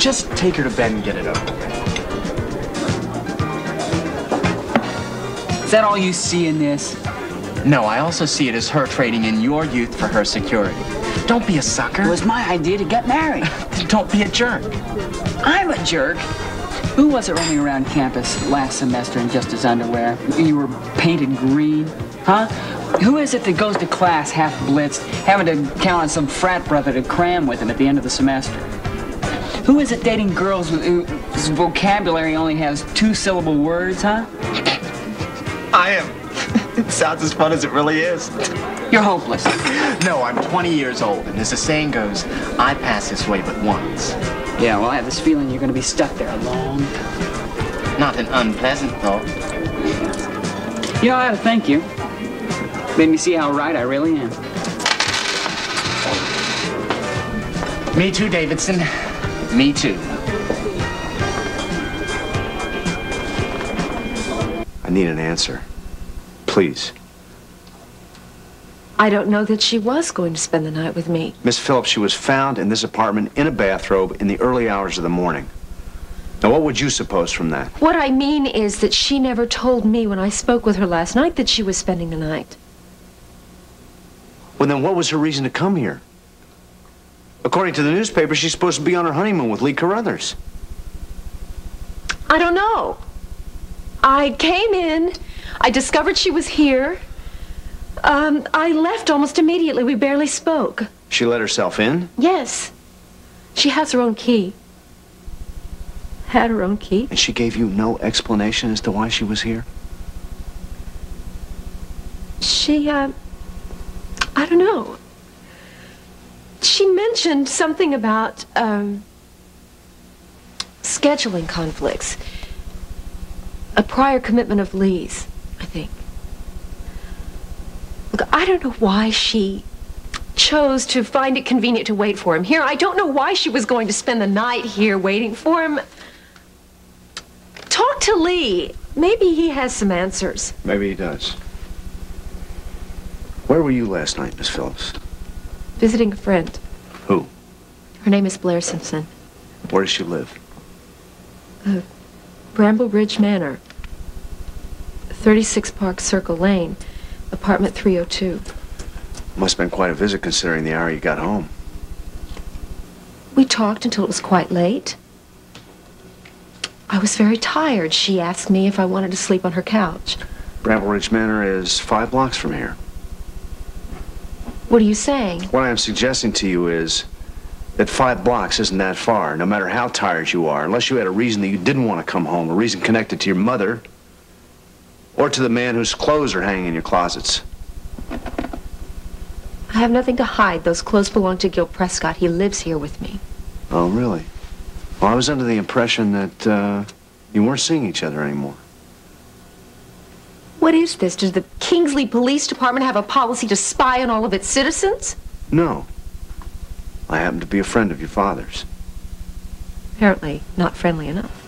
Just take her to bed and get it over with. Is that all you see in this? No, I also see it as her trading in your youth for her security. Don't be a sucker. It was my idea to get married. Don't be a jerk. I'm a jerk. Who was it roaming around campus last semester in just his underwear? You were painted green, huh? Who is it that goes to class half blitzed, having to count on some frat brother to cram with him at the end of the semester? Who is it dating girls whose vocabulary only has 2-syllable words, huh? I am. It sounds as fun as it really is. You're hopeless. No, I'm 20 years old, and as the saying goes, I pass this way but once. Yeah, well, I have this feeling you're going to be stuck there a long time. Not an unpleasant thought. You know, I ought to thank you. Made me see how right I really am. Me too, Davidson. Me too. I need an answer. Please. I don't know that she was going to spend the night with me. Miss Phillips, she was found in this apartment in a bathrobe in the early hours of the morning. Now, what would you suppose from that? What I mean is that she never told me when I spoke with her last night that she was spending the night. Well, then what was her reason to come here? According to the newspaper, she's supposed to be on her honeymoon with Kate Carothers. I don't know. I came in, I discovered she was here. I left almost immediately. We barely spoke. She let herself in? Yes. She has her own key. Had her own key. And she gave you no explanation as to why she was here? She, I don't know. She mentioned something about, scheduling conflicts. A prior commitment of Lee's, I think. Look, I don't know why she chose to find it convenient to wait for him here. I don't know why she was going to spend the night here waiting for him. Talk to Lee. Maybe he has some answers. Maybe he does. Where were you last night, Miss Phillips? Visiting a friend. Who? Her name is Blair Simpson. Where does she live? Bramble Ridge Manor. 36 Park Circle Lane. Apartment 302. Must have been quite a visit considering the hour you got home. We talked until it was quite late. I was very tired. She asked me if I wanted to sleep on her couch. Bramble Ridge Manor is 5 blocks from here. What are you saying? What I am suggesting to you is that 5 blocks isn't that far, no matter how tired you are, unless you had a reason that you didn't want to come home, a reason connected to your mother, or to the man whose clothes are hanging in your closets. I have nothing to hide. Those clothes belong to Gil Prescott. He lives here with me. Oh, really? Well, I was under the impression that you weren't seeing each other anymore. What is this? Does the Kingsley Police Department have a policy to spy on all of its citizens? No. I happen to be a friend of your father's. Apparently not friendly enough.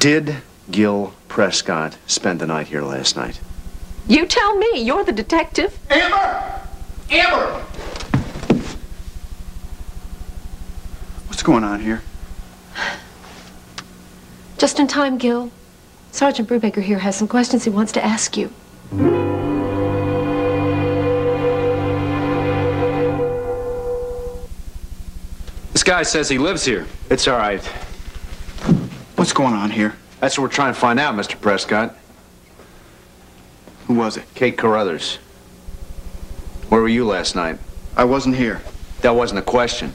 Did Gil Prescott spend the night here last night? You tell me. You're the detective. Amber! Amber! What's going on here? Just in time, Gil. Sergeant Brubaker here has some questions he wants to ask you. This guy says he lives here. It's all right. What's going on here? That's what we're trying to find out, Mr. Prescott. Who was it? Kate Carothers. Where were you last night? I wasn't here. That wasn't a question.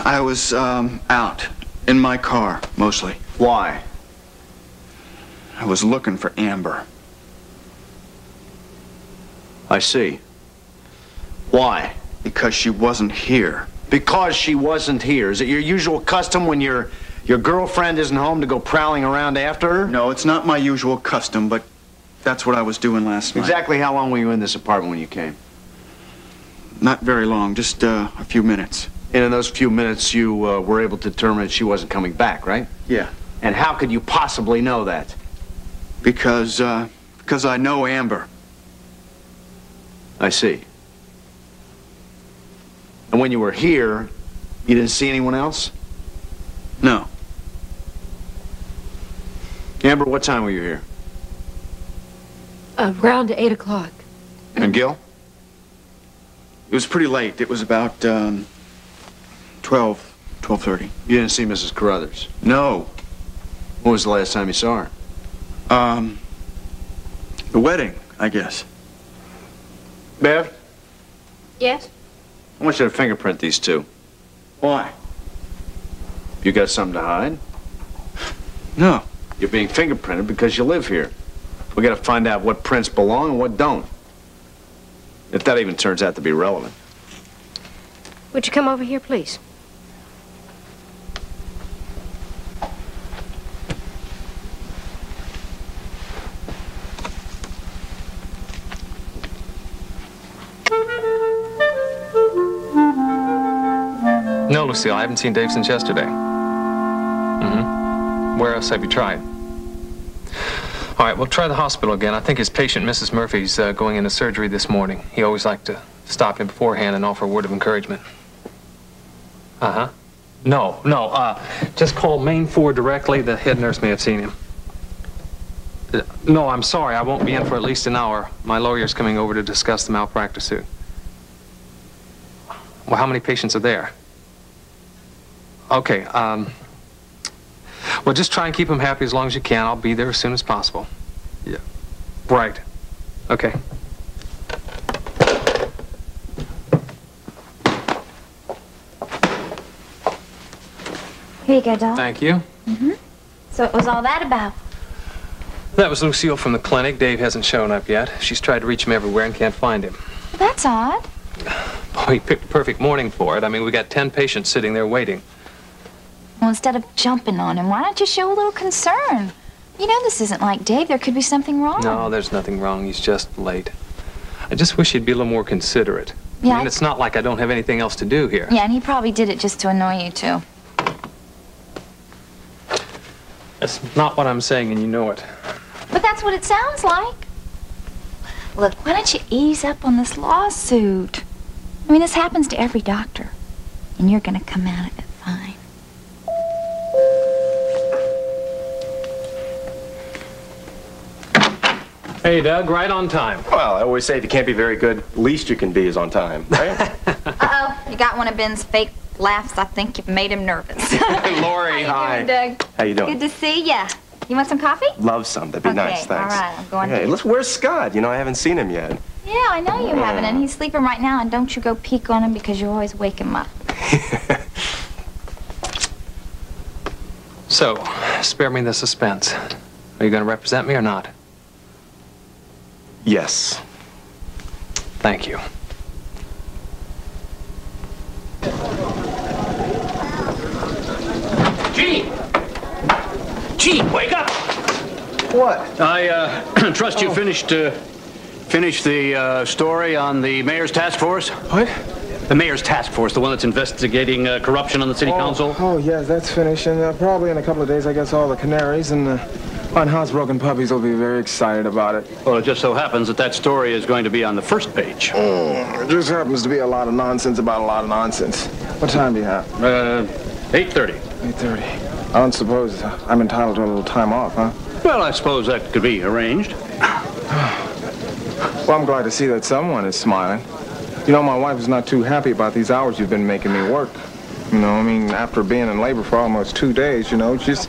I was, out. In my car, mostly. Why? I was looking for Amber. I see. Why? Because she wasn't here. Because she wasn't here. Is it your usual custom when your girlfriend isn't home to go prowling around after her? No, it's not my usual custom, but that's what I was doing last night. Exactly how long were you in this apartment when you came? Not very long, just a few minutes. And in those few minutes, you were able to determine that she wasn't coming back, right? Yeah. And how could you possibly know that? Because I know Amber. I see. And And when you were here, you didn't see anyone else? No. Amber, what time were you here? Around 8 o'clock. And Gil? It was pretty late. It was about 12:30. You didn't see Mrs. Carothers? No. When was the last time you saw her? The wedding, I guess. Bev, Yes? I want you to fingerprint these two. Why? You got something to hide? No. You're being fingerprinted because you live here. We got to find out what prints belong and what don't. If that even turns out to be relevant. Would you come over here, please? No, Lucille, I haven't seen Dave since yesterday. Where else have you tried? All right, we'll try the hospital again. I think his patient, Mrs. Murphy's, going into surgery this morning. He always liked to stop him beforehand and offer a word of encouragement. Uh-huh. No, just call Main 4 directly. The head nurse may have seen him. No, I'm sorry. I won't be in for at least an hour. My lawyer's coming over to discuss the malpractice suit. Well, how many patients are there? Okay, well, just try and keep them happy as long as you can. I'll be there as soon as possible. Yeah. Right. Okay. Here you go, doll. Thank you. So what was all that about? That was Lucille from the clinic. Dave hasn't shown up yet. She's tried to reach him everywhere and can't find him. Well, that's odd. Boy, he picked the perfect morning for it. I mean, we got 10 patients sitting there waiting. Well, instead of jumping on him, why don't you show a little concern? You know this isn't like Dave. There could be something wrong. No, there's nothing wrong. He's just late. I just wish he'd be a little more considerate. Yeah, I mean, it's not like I don't have anything else to do here. Yeah, and he probably did it just to annoy you, too. That's not what I'm saying, and you know it. But that's what it sounds like. Look, why don't you ease up on this lawsuit? I mean, this happens to every doctor. And you're going to come out of it fine. Hey, Doug, right on time. Well, I always say if you can't be very good, least you can be is on time, right? Uh-oh, you got one of Ben's fake laughs. I think you've made him nervous. Lori, hi. How you doing, Doug? How you doing? Good to see ya. You want some coffee? Love some. That'd be nice, Okay, thanks. all right, I'm going Hey, to. let's. Where's Scott? You know, I haven't seen him yet. Yeah, I know you haven't, and he's sleeping right now, and don't you go peek on him because you always wake him up. So, spare me the suspense. Are you going to represent me or not? Yes. Thank you. Gene, wake up! What? I trust you finished the story on the mayor's task force? What? The mayor's task force, the one that's investigating corruption on the city council? Oh, yeah, that's finished. And probably in a couple of days, I guess all the canaries and the unhousebroken puppies will be very excited about it. Well, it just so happens that story is going to be on the first page. It just happens to be a lot of nonsense about a lot of nonsense. What time do you have? 8:30. 8:30. I don't suppose I'm entitled to a little time off, huh? Well, I suppose that could be arranged. Well, I'm glad to see that someone is smiling. You know, my wife is not too happy about these hours you've been making me work. You know, I mean, after being in labor for almost 2 days, you know, just...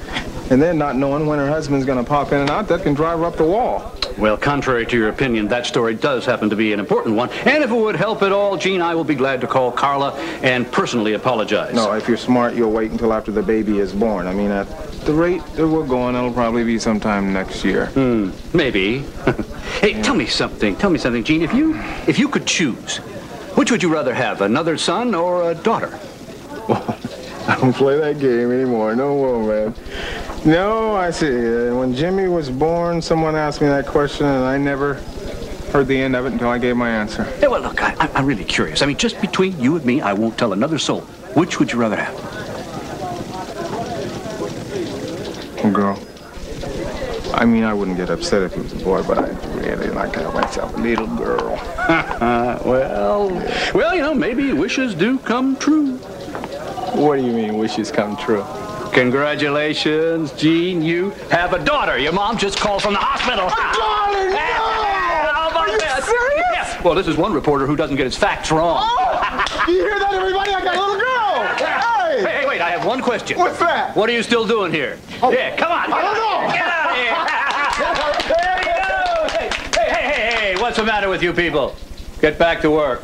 And then not knowing when her husband's going to pop in and out, that can drive her up the wall. Well, contrary to your opinion, that story does happen to be an important one. And if it would help at all, Gene, I will be glad to call Carla and personally apologize. No, if you're smart, you'll wait until after the baby is born. I mean, at the rate that we're going, it'll probably be sometime next year. Maybe. Hey, tell me something, Gene. If you could choose, which would you rather have, another son or a daughter? Well, I don't play that game anymore. No more, man. No, I see. When Jimmy was born, someone asked me that question, and I never heard the end of it until I gave my answer. Yeah, well, look, I'm really curious. I mean, just between you and me, I won't tell another soul. Which would you rather have? A girl. I mean, I wouldn't get upset if it was a boy, but I'd really like to have myself a little girl. Well, you know, maybe wishes do come true. What do you mean, wishes come true? Congratulations, Gene. You have a daughter. Your mom just called from the hospital. Darling, no! How about Are you that? serious? Yeah. Well, this is one reporter who doesn't get his facts wrong. Oh! You hear that, everybody? I got a little girl! Hey! Hey, wait, I have one question. What's that? What are you still doing here? Oh. Yeah, come on. I don't know. Get out of here. There you go. Hey, what's the matter with you people? Get back to work.